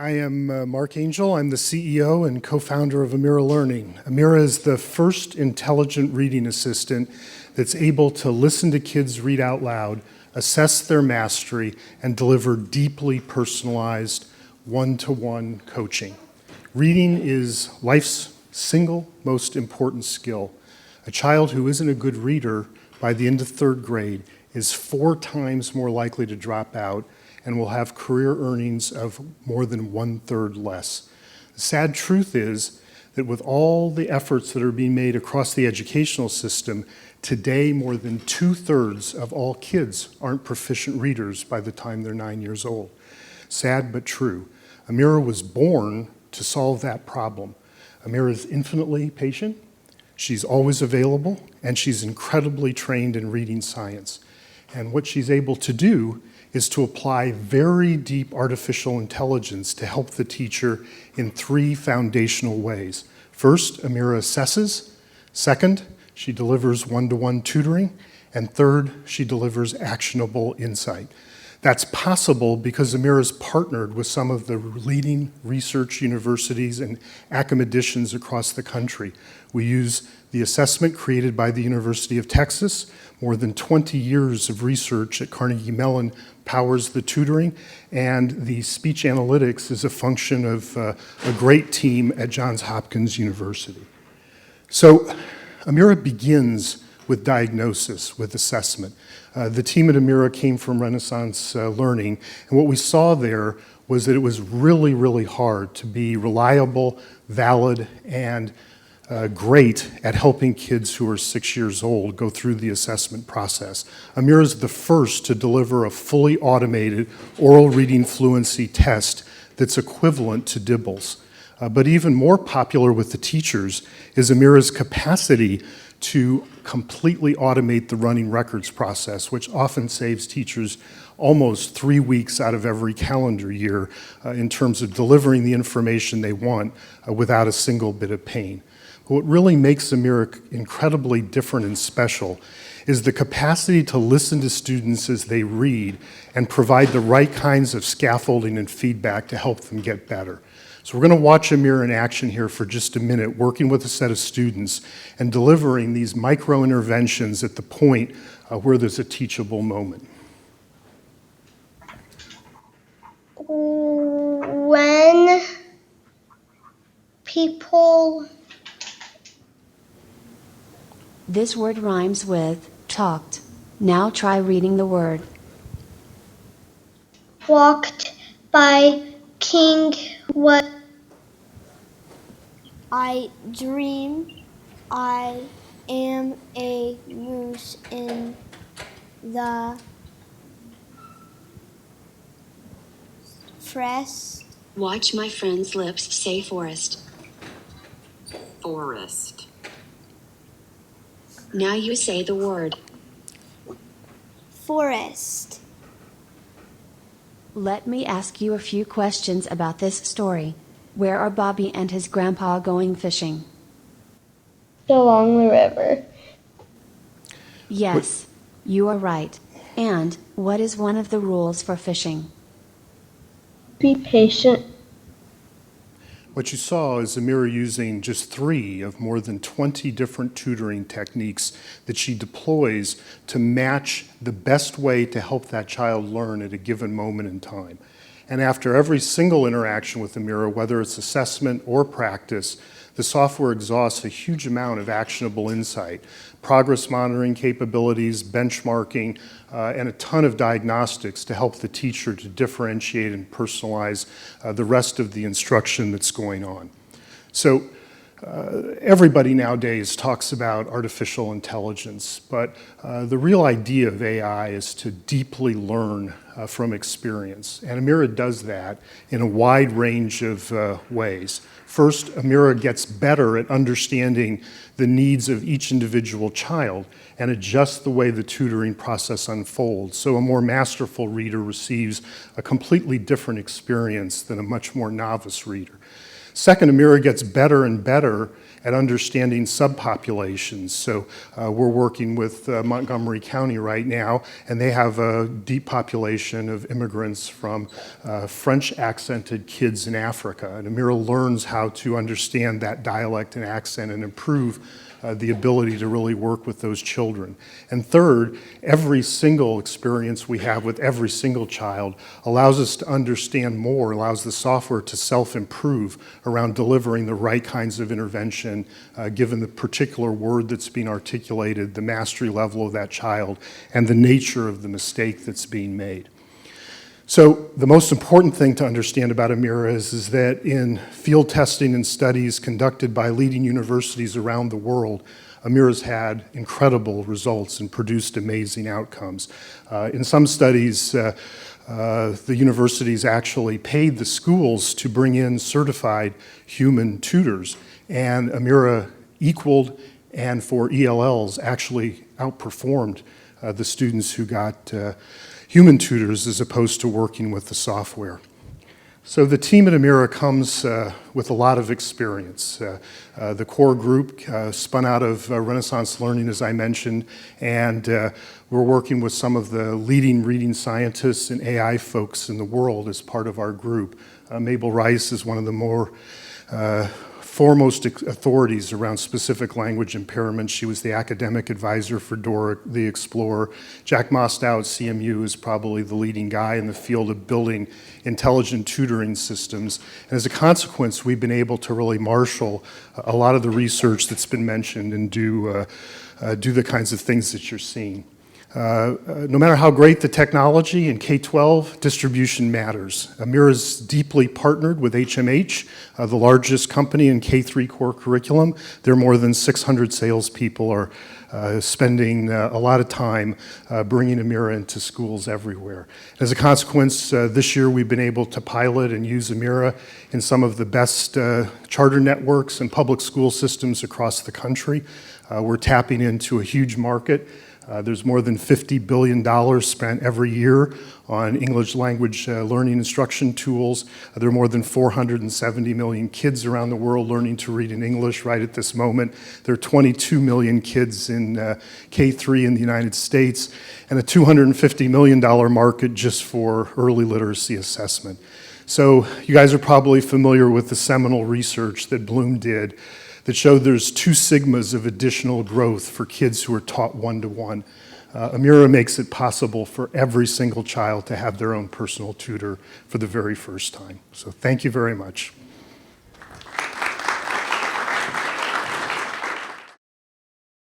I am Mark Angel. I'm the CEO and co-founder of Amira Learning. Amira is the first intelligent reading assistant that's able to listen to kids read out loud, assess their mastery, and deliver deeply personalized one-to-one coaching. Reading is life's single most important skill. A child who isn't a good reader by the end of third grade is 4 times more likely to drop out and will have career earnings of more than 1/3 less. The sad truth is that with all the efforts that are being made across the educational system, today more than 2/3 of all kids aren't proficient readers by the time they're 9 years old. Sad but true. Amira was born to solve that problem. Amira is infinitely patient, she's always available, and she's incredibly trained in reading science. And what she's able to do is to apply very deep artificial intelligence to help the teacher in 3 foundational ways. First, Amira Assesses. Second, she delivers one-to-one tutoring. And third, she delivers actionable insight. That's possible because Amira's partnered with some of the leading research universities and academicians across the country. We use the assessment created by the University of Texas. More than 20 years of research at Carnegie Mellon powers the tutoring, and the speech analytics is a function of a great team at Johns Hopkins University. So Amira begins with diagnosis, with assessment. The team at Amira came from Renaissance Learning, and what we saw there was that it was really, really hard to be reliable, valid, and great at helping kids who are 6 years old go through the assessment process. Amira is the first to deliver a fully automated oral reading fluency test that's equivalent to DIBELS. But even more popular with the teachers is Amira's capacity to completely automate the running records process, which often saves teachers almost 3 weeks out of every calendar year in terms of delivering the information they want without a single bit of pain. But what really makes Amira incredibly different and special is the capacity to listen to students as they read and provide the right kinds of scaffolding and feedback to help them get better. So we're going to watch Amira in action here for just a minute, working with a set of students and delivering these micro-interventions at the point where there's a teachable moment. When people... This word rhymes with talked. Now try reading the word. Walked by King what? I dream I am a moose in the forest. Watch my friend's lips say forest. Forest. Now you say the word. Forest. Let me ask you a few questions about this story. Where are Bobby and his grandpa going fishing? Along the river. Yes, you are right. And what is one of the rules for fishing? Be patient. What you saw is Amira using just 3 of more than 20 different tutoring techniques that she deploys to match the best way to help that child learn at a given moment in time. And after every single interaction with Amira, whether it's assessment or practice, the software exhausts a huge amount of actionable insight, progress monitoring capabilities, benchmarking, and a ton of diagnostics to help the teacher to differentiate and personalize the rest of the instruction that's going on. So everybody nowadays talks about artificial intelligence, but the real idea of AI is to deeply learn from experience. And Amira does that in a wide range of ways. First, Amira gets better at understanding the needs of each individual child and adjusts the way the tutoring process unfolds. So a more masterful reader receives a completely different experience than a much more novice reader. Second, Amira gets better and better at understanding subpopulations. So we're working with Montgomery County right now, and they have a deep population of immigrants from French accented kids in Africa. And Amira learns how to understand that dialect and accent and improve the ability to really work with those children. And third, every single experience we have with every single child allows us to understand more, allows the software to self-improve around delivering the right kinds of intervention given the particular word that's being articulated, the mastery level of that child, and the nature of the mistake that's being made. So the most important thing to understand about Amira is that in field testing and studies conducted by leading universities around the world, Amira's had incredible results and produced amazing outcomes. In some studies, the universities actually paid the schools to bring in certified human tutors, and Amira equaled and for ELLs actually outperformed the students who got human tutors as opposed to working with the software. So the team at Amira comes with a lot of experience. The core group spun out of Renaissance Learning, as I mentioned, and we're working with some of the leading reading scientists and AI folks in the world as part of our group. Mabel Rice is one of the more foremost authorities around specific language impairment. She was the academic advisor for Dora the Explorer. Jack Mostow at CMU is probably the leading guy in the field of building intelligent tutoring systems. And as a consequence, we've been able to really marshal a lot of the research that's been mentioned and do the kinds of things that you're seeing. No matter how great the technology in K-12, distribution matters. Amira's deeply partnered with HMH, the largest company in K-3 core curriculum. There are more than 600 salespeople are spending a lot of time bringing Amira into schools everywhere. As a consequence, this year we've been able to pilot and use Amira in some of the best charter networks and public school systems across the country. We're tapping into a huge market. There's more than $50 billion spent every year on English language learning instruction tools. There are more than 470 million kids around the world learning to read in English right at this moment. There are 22 million kids in K-3 in the United States, and a $250 million market just for early literacy assessment. So you guys are probably familiar with the seminal research that Bloom did that showed there's 2 sigmas of additional growth for kids who are taught one-to-one. Amira makes it possible for every single child to have their own personal tutor for the very first time. So thank you very much.